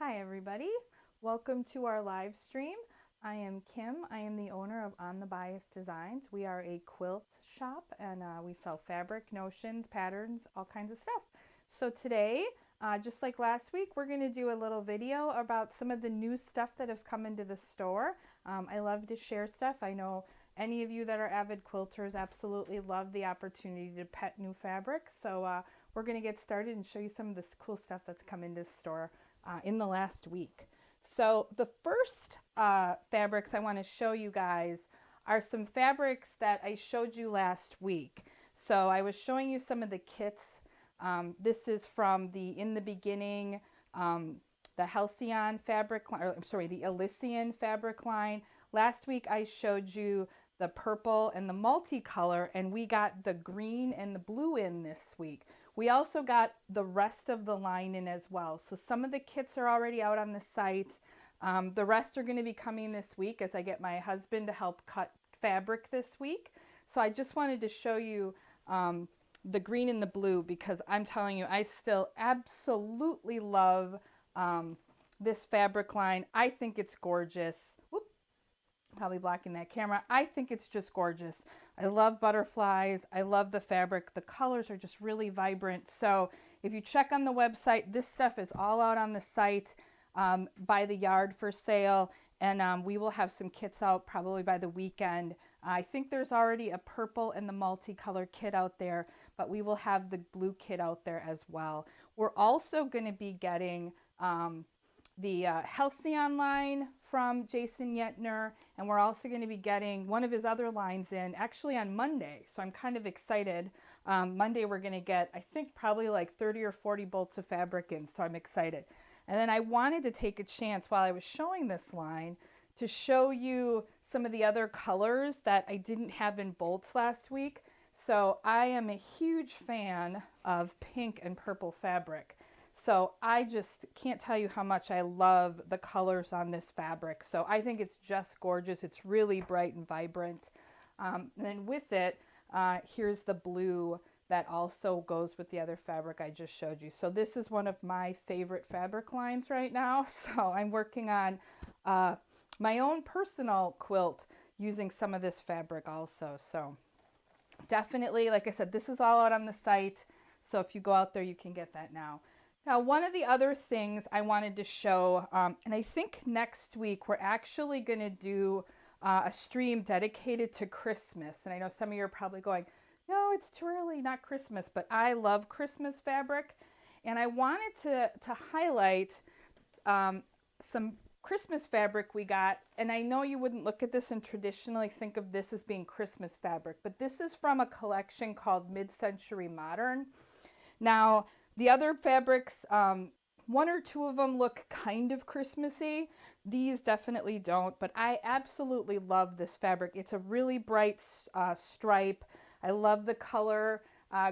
Hi everybody, welcome to our live stream. I am Kim. I am the owner of On the Bias Designs. We are a quilt shop and we sell fabric, notions, patterns, all kinds of stuff. So today, just like last week, we're going to do a little video about some of the new stuff that has come into the store. I love to share stuff. I know any of you that are avid quilters absolutely love the opportunity to pet new fabric. So we're going to get started and show you some of this cool stuff that's come into the store in the last week. So the first fabrics I want to show you guys are some fabrics that I showed you last week. So I was showing you some of the kits. This is from the In the Beginning, the Halcyon fabric line, or I'm sorry, the Elysian fabric line. Last week I showed you the purple and the multicolor, and we got the green and the blue in this week. We also got the rest of the line in as well. So some of the kits are already out on the site. The rest are going to be coming this week as I get my husband to help cut fabric this week. So I just wanted to show you the green and the blue because I'm telling you, I still absolutely love this fabric line. I think it's gorgeous. Whoop, probably blocking that camera. I think it's just gorgeous. I love butterflies. I love the fabric. The colors are just really vibrant. So if you check on the website, this stuff is all out on the site by the yard for sale. And we will have some kits out probably by the weekend. I think there's already a purple and the multicolor kit out there, but we will have the blue kit out there as well. We're also going to be getting the Halcyon line from Jason Yetner, and we're also going to be getting one of his other lines in actually on Monday, so I'm kind of excited. Monday we're going to get, I think, probably like 30 or 40 bolts of fabric in, so I'm excited. And then I wanted to take a chance while I was showing this line to show you some of the other colors that I didn't have in bolts last week. So I am a huge fan of pink and purple fabric. So I just can't tell you how much I love the colors on this fabric. So I think it's just gorgeous. It's really bright and vibrant. And then with it, here's the blue that also goes with the other fabric I just showed you. So this is one of my favorite fabric lines right now. So I'm working on my own personal quilt using some of this fabric also. So definitely, like I said, this is all out on the site. So if you go out there, you can get that now. Now, one of the other things I wanted to show, and I think next week we're actually going to do a stream dedicated to Christmas. And I know some of you are probably going, no, it's too early, not Christmas, but I love Christmas fabric. And I wanted to highlight some Christmas fabric we got. And I know you wouldn't look at this and traditionally think of this as being Christmas fabric, but this is from a collection called Mid-Century Modern. Now, the other fabrics, one or two of them look kind of Christmassy. These definitely don't, but I absolutely love this fabric. It's a really bright stripe. I love the color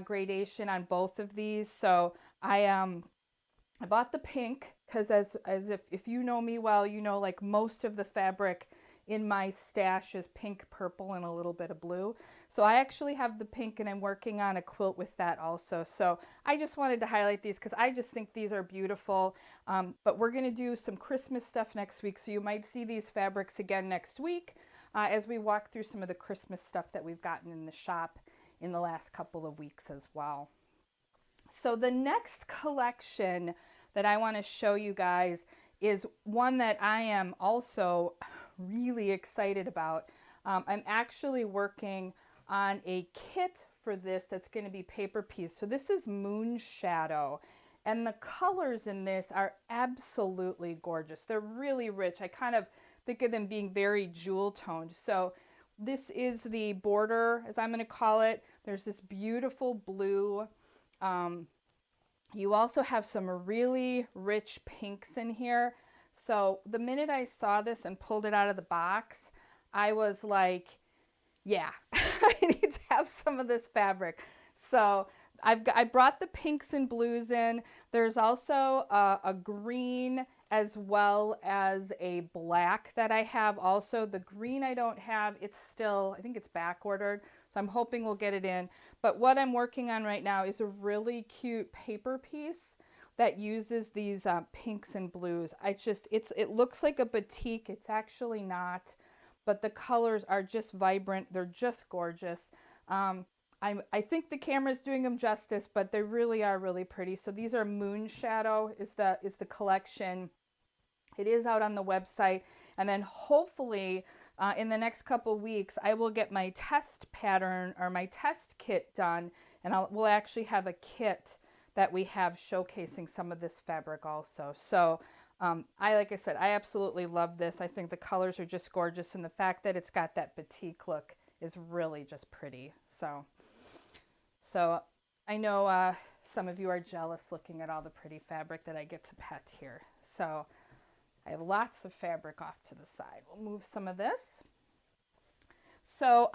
gradation on both of these. So I bought the pink because as if you know me well, you know like most of the fabric in my stash is pink, purple, and a little bit of blue. So I actually have the pink and I'm working on a quilt with that also. So I just wanted to highlight these because I just think these are beautiful. But we're going to do some Christmas stuff next week. So you might see these fabrics again next week as we walk through some of the Christmas stuff that we've gotten in the shop in the last couple of weeks as well. So the next collection that I want to show you guys is one that I am also really excited about. I'm actually working on a kit for this that's going to be paper piece. So this is Moon Shadow, and the colors in this are absolutely gorgeous. They're really rich. I kind of think of them being very jewel toned. So this is the border, as I'm going to call it. There's this beautiful blue. You also have some really rich pinks in here. So the minute I saw this and pulled it out of the box, I was like, yeah, I need to have some of this fabric. So I brought the pinks and blues in. There's also a green as well as a black that I have also. The green I don't have. It's still, I think it's back ordered. So I'm hoping we'll get it in. But what I'm working on right now is a really cute paper piece that uses these pinks and blues. It looks like a batik. It's actually not, but the colors are just vibrant. They're just gorgeous. I think the camera's doing them justice, but they really are really pretty. So these are Moon Shadow is the collection. It is out on the website, and then hopefully in the next couple weeks I will get my test pattern or my test kit done, and we'll actually have a kit that we have showcasing some of this fabric also. So like I said, I absolutely love this. I think the colors are just gorgeous, and the fact that it's got that batik look is really just pretty. So I know some of you are jealous looking at all the pretty fabric that I get to pet here. So I have lots of fabric off to the side. We'll move some of this. So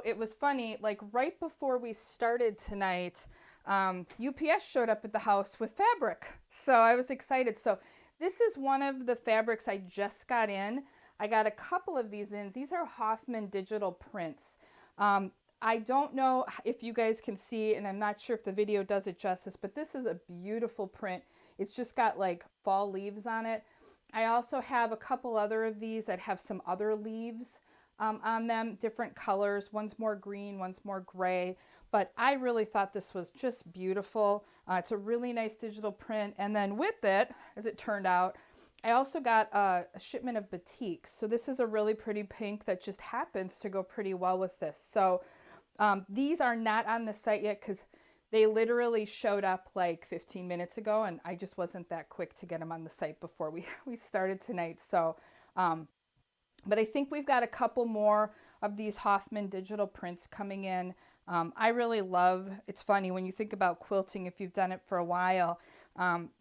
it was funny, like right before we started tonight, UPS showed up at the house with fabric. So I was excited. So this is one of the fabrics I just got in. I got a couple of these in. These are Hoffman digital prints. I don't know if you guys can see, and I'm not sure if the video does it justice, but this is a beautiful print. It's just got like fall leaves on it. I also have a couple other of these that have some other leaves on them, different colors. One's more green, one's more gray, but I really thought this was just beautiful. It's a really nice digital print, and then with it, as it turned out, I also got a shipment of batiks. So this is a really pretty pink that just happens to go pretty well with this. So these are not on the site yet because they literally showed up like 15 minutes ago, and I just wasn't that quick to get them on the site before we started tonight. So, but I think we've got a couple more of these Hoffman digital prints coming in. I really love, it's funny when you think about quilting, if you've done it for a while,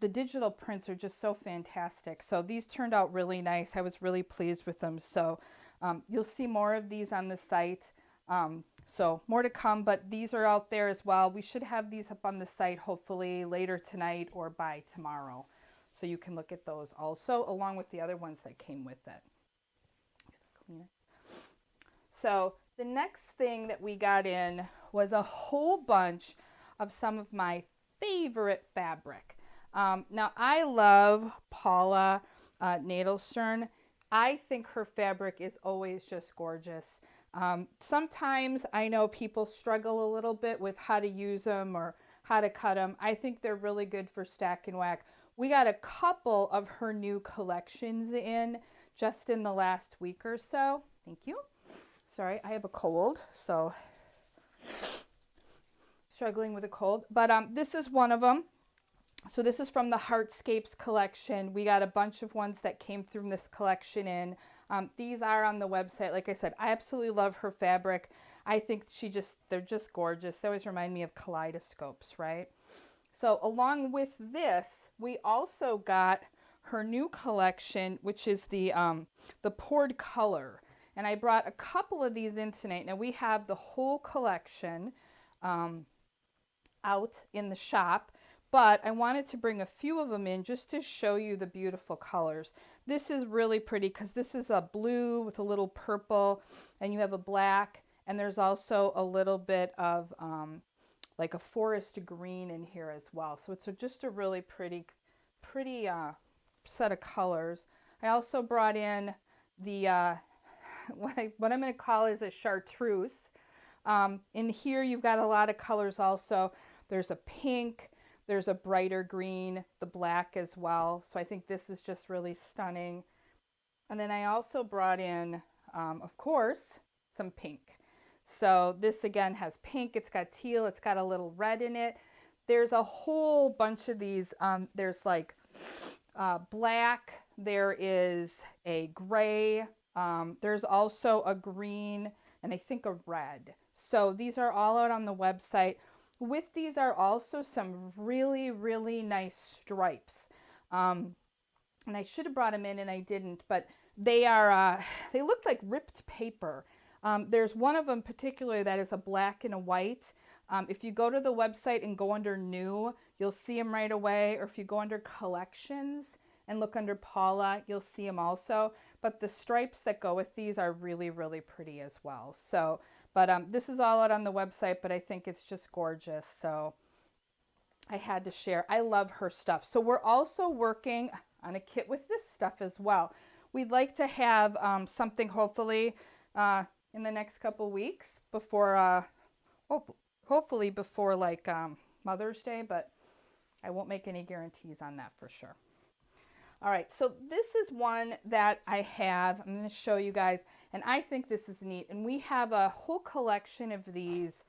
the digital prints are just so fantastic. So these turned out really nice. I was really pleased with them. So you'll see more of these on the site. So more to come, but these are out there as well. We should have these up on the site hopefully later tonight or by tomorrow. So you can look at those also, along with the other ones that came with it. So the next thing that we got in was a whole bunch of some of my favorite fabric. Now I love Paula Nadelstern. I think her fabric is always just gorgeous. Sometimes I know people struggle a little bit with how to use them or how to cut them. I think they're really good for stack and whack. We got a couple of her new collections in just in the last week or so. Thank you. Sorry, I have a cold, so struggling with a cold. But this is one of them. So this is from the Heartscapes collection. We got a bunch of ones that came from this collection in. These are on the website. Like I said, I absolutely love her fabric. I think they're just gorgeous. They always remind me of kaleidoscopes, right? So along with this, we also got her new collection, which is the poured color. And I brought a couple of these in tonight. Now we have the whole collection out in the shop, but I wanted to bring a few of them in just to show you the beautiful colors. This is really pretty because this is a blue with a little purple, and you have a black, and there's also a little bit of like a forest green in here as well. So it's just a really pretty set of colors. I also brought in the what I'm going to call is a chartreuse. In here you've got a lot of colors also. There's a pink, there's a brighter green, the black as well. So I think this is just really stunning. And then I also brought in, of course, some pink. So this again has pink, it's got teal, it's got a little red in it. There's a whole bunch of these. There's like black, there is a gray, there's also a green, and I think a red. So these are all out on the website. With these are also some really, really nice stripes. And I should have brought them in and I didn't, but they look like ripped paper. There's one of them particularly that is a black and a white. If you go to the website and go under new, you'll see them right away. Or if you go under collections and look under Paula, you'll see them also. But the stripes that go with these are really, really pretty as well. So, but this is all out on the website, but I think it's just gorgeous. So I had to share. I love her stuff. So we're also working on a kit with this stuff as well. We'd like to have something hopefully in the next couple weeks before, hopefully before like Mother's Day, but I won't make any guarantees on that for sure. All right, so this is one that I have. I'm going to show you guys, and I think this is neat. And we have a whole collection of these.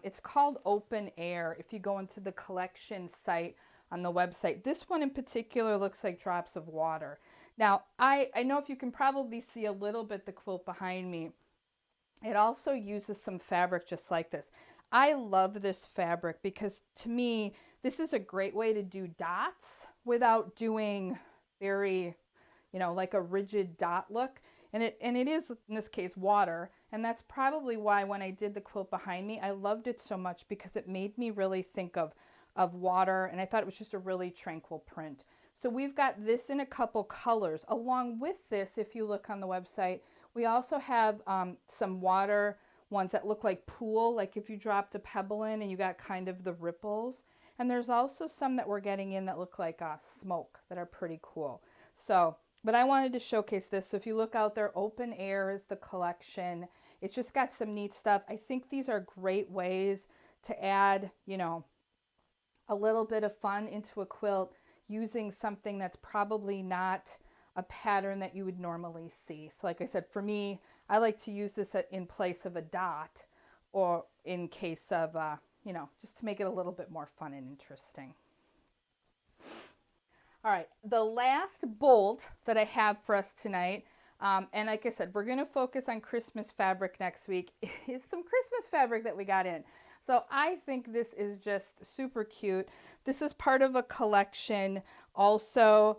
It's called Open Air if you go into the collection site on the website. This one in particular looks like drops of water. Now, I know if you can probably see a little bit the quilt behind me, it also uses some fabric just like this. I love this fabric because to me, this is a great way to do dots without doing very, you know, like a rigid dot look. And it is, in this case, water. And that's probably why when I did the quilt behind me, I loved it so much because it made me really think of water. And I thought it was just a really tranquil print. So we've got this in a couple colors. Along with this, if you look on the website, we also have some water ones that look like pool, like if you dropped a pebble in and you got kind of the ripples. And there's also some that we're getting in that look like smoke that are pretty cool. So, but I wanted to showcase this. So if you look out there, Open Air is the collection. It's just got some neat stuff. I think these are great ways to add, you know, a little bit of fun into a quilt using something that's probably not a pattern that you would normally see. So like I said, for me, I like to use this in place of a dot or in case of, you know, just to make it a little bit more fun and interesting. All right, the last bolt that I have for us tonight, and like I said, we're going to focus on Christmas fabric next week, is some Christmas fabric that we got in. So I think this is just super cute. This is part of a collection. Also,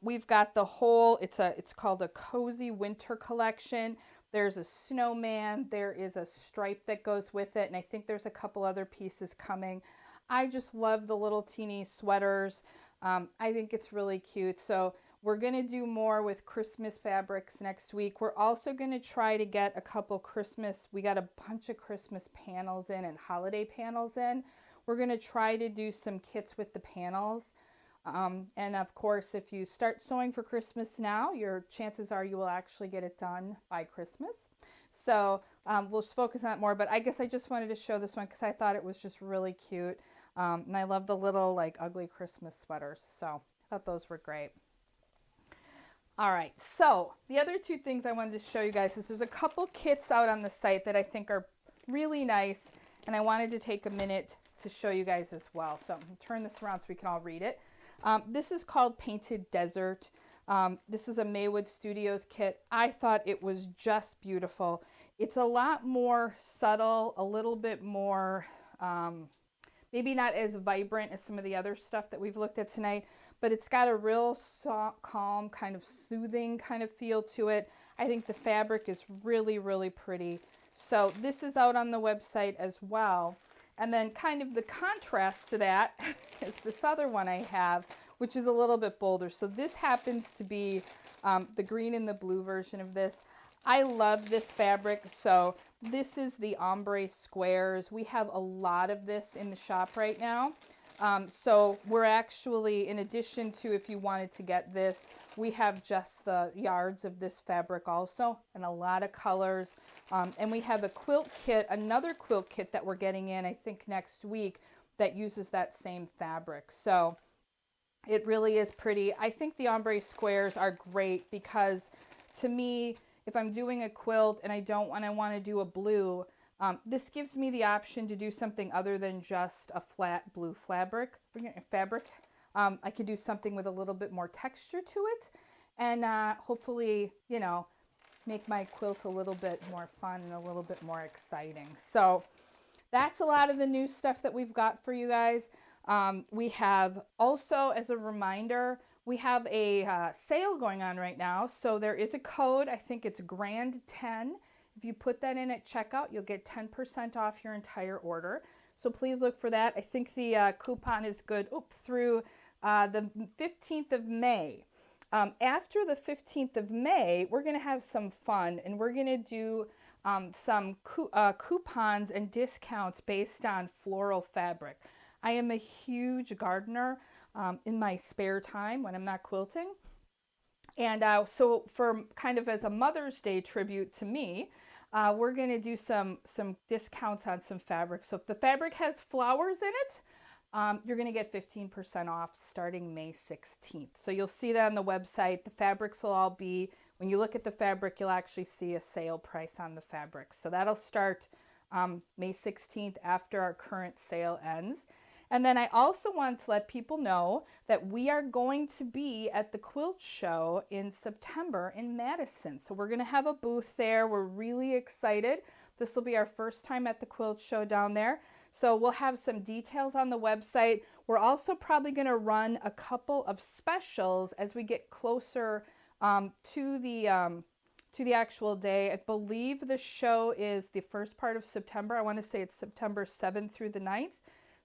we've got the whole, it's called a Cozy Winter Collection. There's a snowman, there is a stripe that goes with it, and I think there's a couple other pieces coming. I just love the little teeny sweaters. I think it's really cute. So we're going to do more with Christmas fabrics next week. We're also going to try to get a couple Christmas, we got a bunch of Christmas panels in and holiday panels in. We're going to try to do some kits with the panels. And of course, if you start sewing for Christmas now, your chances are you will actually get it done by Christmas. So we'll focus on that more, but I guess I just wanted to show this one because I thought it was just really cute. And I love the little like ugly Christmas sweaters. So I thought those were great. All right, so the other two things I wanted to show you guys is there's a couple kits out on the site that I think are really nice, and I wanted to take a minute to show you guys as well. So I'm going to turn this around so we can all read it. This is called Painted Desert. This is a Maywood Studios kit. I thought it was just beautiful. It's a lot more subtle, a little bit more, maybe not as vibrant as some of the other stuff that we've looked at tonight, but it's got a real soft, calm, kind of soothing kind of feel to it. I think the fabric is really, really pretty. So this is out on the website as well. And then kind of the contrast to that is this other one I have, which is a little bit bolder. So this happens to be the green and the blue version of this. I love this fabric. So this is the ombre squares. We have a lot of this in the shop right now. So we're actually, in addition to if you wanted to get this, we have just the yards of this fabric also, and a lot of colors. And we have a quilt kit, another quilt kit that we're getting in, I think next week, that uses that same fabric. So it really is pretty. I think the ombre squares are great because to me, if I'm doing a quilt and I want to do a blue, this gives me the option to do something other than just a flat blue fabric. I could do something with a little bit more texture to it, and hopefully, you know, make my quilt a little bit more fun and a little bit more exciting. So that's a lot of the new stuff that we've got for you guys. We have also, as a reminder, we have a sale going on right now. So there is a code. I think it's GRAND10. If you put that in at checkout, you'll get 10% off your entire order. So please look for that. I think the coupon is good through the 15th of May. After the 15th of May, we're going to have some fun, and we're going to do some coupons and discounts based on floral fabric. I am a huge gardener in my spare time when I'm not quilting. And so for kind of as a Mother's Day tribute to me, we're going to do some discounts on some fabric. So if the fabric has flowers in it, you're going to get 15% off starting May 16th. So you'll see that on the website. The fabrics will all be, when you look at the fabric, you'll actually see a sale price on the fabric. So that'll start May 16th after our current sale ends. And then I also want to let people know that we are going to be at the Quilt Show in September in Madison. So we're going to have a booth there. We're really excited. This will be our first time at the Quilt Show down there. So we'll have some details on the website. We're also probably going to run a couple of specials as we get closer to the actual day. I believe the show is the first part of September. I want to say it's September 7th through the 9th.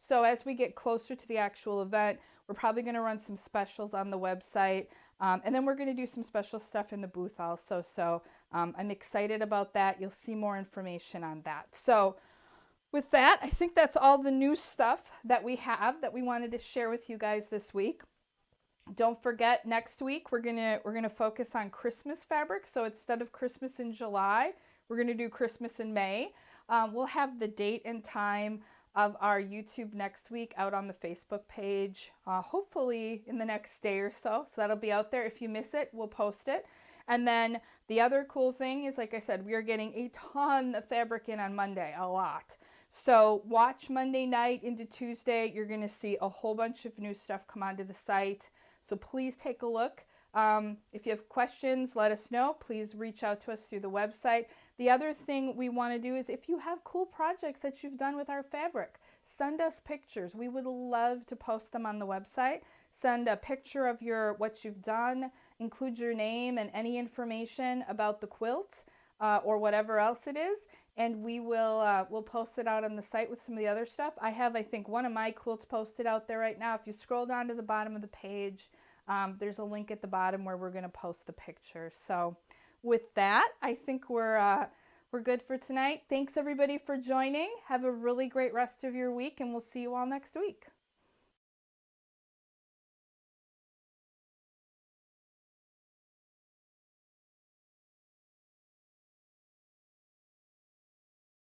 So as we get closer to the actual event, we're probably going to run some specials on the website. And then we're going to do some special stuff in the booth also. So I'm excited about that. You'll see more information on that. So with that, I think that's all the new stuff that we have that we wanted to share with you guys this week. Don't forget, next week we're gonna focus on Christmas fabric. So instead of Christmas in July, we're gonna do Christmas in May. We'll have the date and time of our YouTube next week out on the Facebook page, hopefully in the next day or so. So that'll be out there. If you miss it, we'll post it. And then the other cool thing is, like I said, we are getting a ton of fabric in on Monday, a lot. So watch Monday night into Tuesday. You're going to see a whole bunch of new stuff come onto the site. So please take a look. If you have questions, let us know. Please reach out to us through the website. The other thing we want to do is if you have cool projects that you've done with our fabric, send us pictures. We would love to post them on the website. Send a picture of what you've done, include your name and any information about the quilt or whatever else it is, and we'll post it out on the site with some of the other stuff. I have, I think, one of my quilts posted out there right now. If you scroll down to the bottom of the page, there's a link at the bottom where we're going to post the picture. So with that, I think we're good for tonight. Thanks everybody for joining. Have a really great rest of your week, and we'll see you all next week.